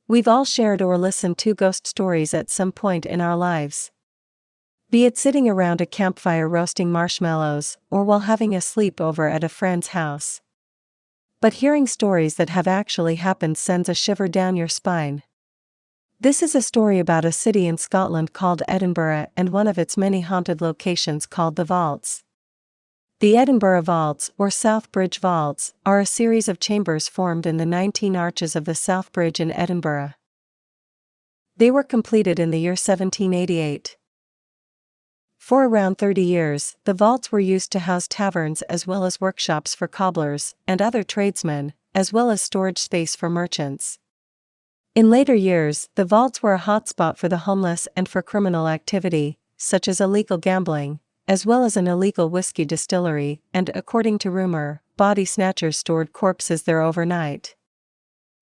We've all shared or listened to ghost stories at some point in our lives. Be it sitting around a campfire roasting marshmallows, or while having a sleepover at a friend's house. But hearing stories that have actually happened sends a shiver down your spine. This is a story about a city in Scotland called Edinburgh and one of its many haunted locations called the Vaults. The Edinburgh Vaults, or South Bridge Vaults, are a series of chambers formed in the 19 arches of the South Bridge in Edinburgh. They were completed in the year 1788. For around 30 years, the vaults were used to house taverns as well as workshops for cobblers and other tradesmen, as well as storage space for merchants. In later years, the vaults were a hotspot for the homeless and for criminal activity, such as illegal gambling, as well as an illegal whiskey distillery, and according to rumor, body snatchers stored corpses there overnight.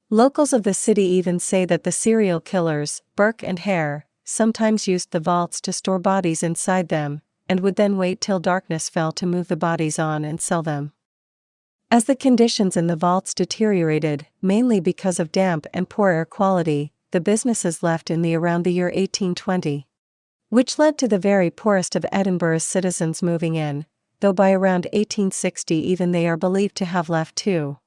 Locals of the city even say that the serial killers, Burke and Hare, sometimes used the vaults to store bodies inside them, and would then wait till darkness fell to move the bodies on and sell them. As the conditions in the vaults deteriorated, mainly because of damp and poor air quality, the businesses left in the around the year 1820. Which led to the very poorest of Edinburgh's citizens moving in, though by around 1860 even they are believed to have left too.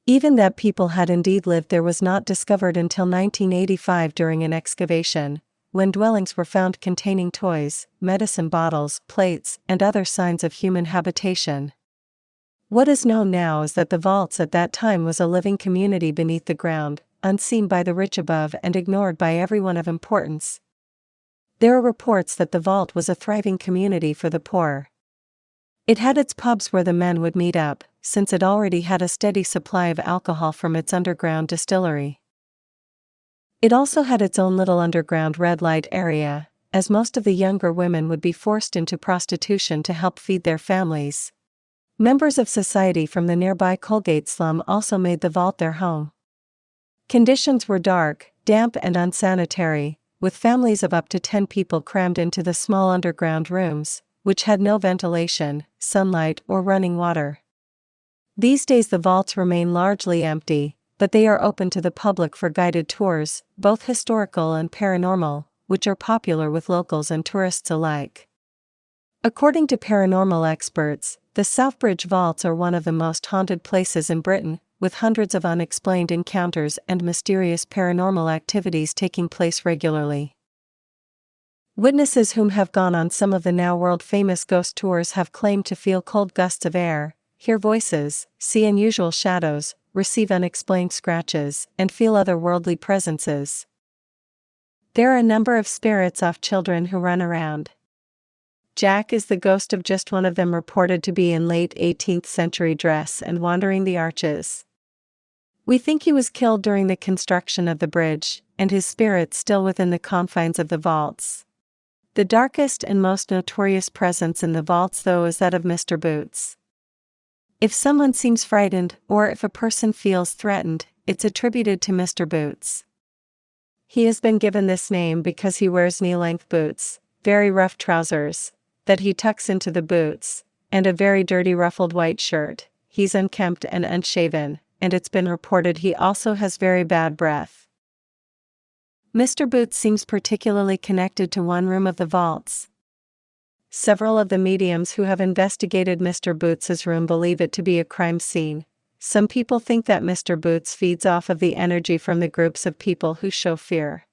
Even that people had indeed lived there was not discovered until 1985 during an excavation, when dwellings were found containing toys, medicine bottles, plates, and other signs of human habitation. What is known now is that the vaults at that time was a living community beneath the ground, unseen by the rich above and ignored by everyone of importance. There are reports that the vault was a thriving community for the poor. It had its pubs where the men would meet up, since it already had a steady supply of alcohol from its underground distillery. It also had its own little underground red light area, as most of the younger women would be forced into prostitution to help feed their families. Members of society from the nearby Colgate slum also made the vault their home. Conditions were dark, damp and unsanitary, with families of up to 10 people crammed into the small underground rooms, which had no ventilation, sunlight or running water. These days the vaults remain largely empty, but they are open to the public for guided tours, both historical and paranormal, which are popular with locals and tourists alike. According to paranormal experts, the Southbridge Vaults are one of the most haunted places in Britain, with hundreds of unexplained encounters and mysterious paranormal activities taking place regularly. Witnesses whom have gone on some of the now world-famous ghost tours have claimed to feel cold gusts of air, hear voices, see unusual shadows, receive unexplained scratches, and feel otherworldly presences. There are a number of spirits of children who run around. Jack is the ghost of just one of them, reported to be in late 18th century dress and wandering the arches. We think he was killed during the construction of the bridge, and his spirit still within the confines of the vaults. The darkest and most notorious presence in the vaults, though, is that of Mr. Boots. If someone seems frightened, or if a person feels threatened, it's attributed to Mr. Boots. He has been given this name because he wears knee-length boots, very rough trousers that he tucks into the boots, and a very dirty ruffled white shirt. He's unkempt and unshaven, and it's been reported he also has very bad breath. Mr. Boots seems particularly connected to one room of the vaults. Several of the mediums who have investigated Mr. Boots's room believe it to be a crime scene. Some people think that Mr. Boots feeds off of the energy from the groups of people who show fear.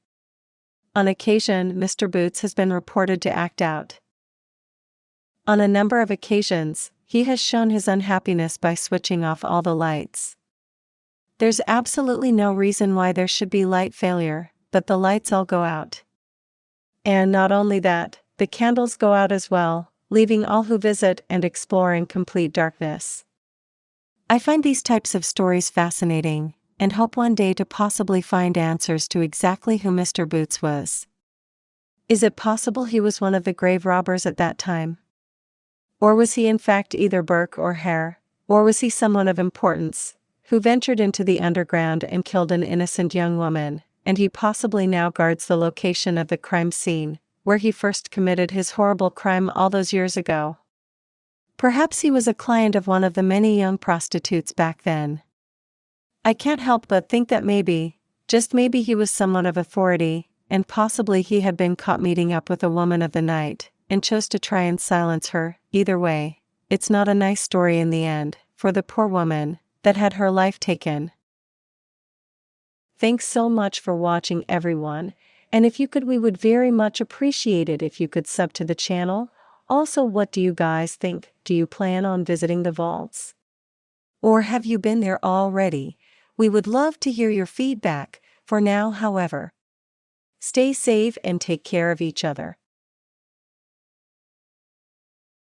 On occasion, Mr. Boots has been reported to act out. On a number of occasions, he has shown his unhappiness by switching off all the lights. There's absolutely no reason why there should be light failure, but the lights all go out. And not only that, the candles go out as well, leaving all who visit and explore in complete darkness. I find these types of stories fascinating, and hope one day to possibly find answers to exactly who Mr. Boots was. Is it possible he was one of the grave robbers at that time? Or was he in fact either Burke or Hare, or was he someone of importance, who ventured into the underground and killed an innocent young woman, and he possibly now guards the location of the crime scene, where he first committed his horrible crime all those years ago? Perhaps he was a client of one of the many young prostitutes back then. I can't help but think that maybe, Just maybe he was someone of authority, and possibly he had been caught meeting up with a woman of the night, and chose to try and silence her. Either way, it's not a nice story in the end, for the poor woman that had her life taken. Thanks so much for watching, everyone, and if you could, we would very much appreciate it if you could sub to the channel. Also, what do you guys think? Do you plan on visiting the vaults? Or have you been there already? We would love to hear your feedback. For now, however, stay safe and take care of each other.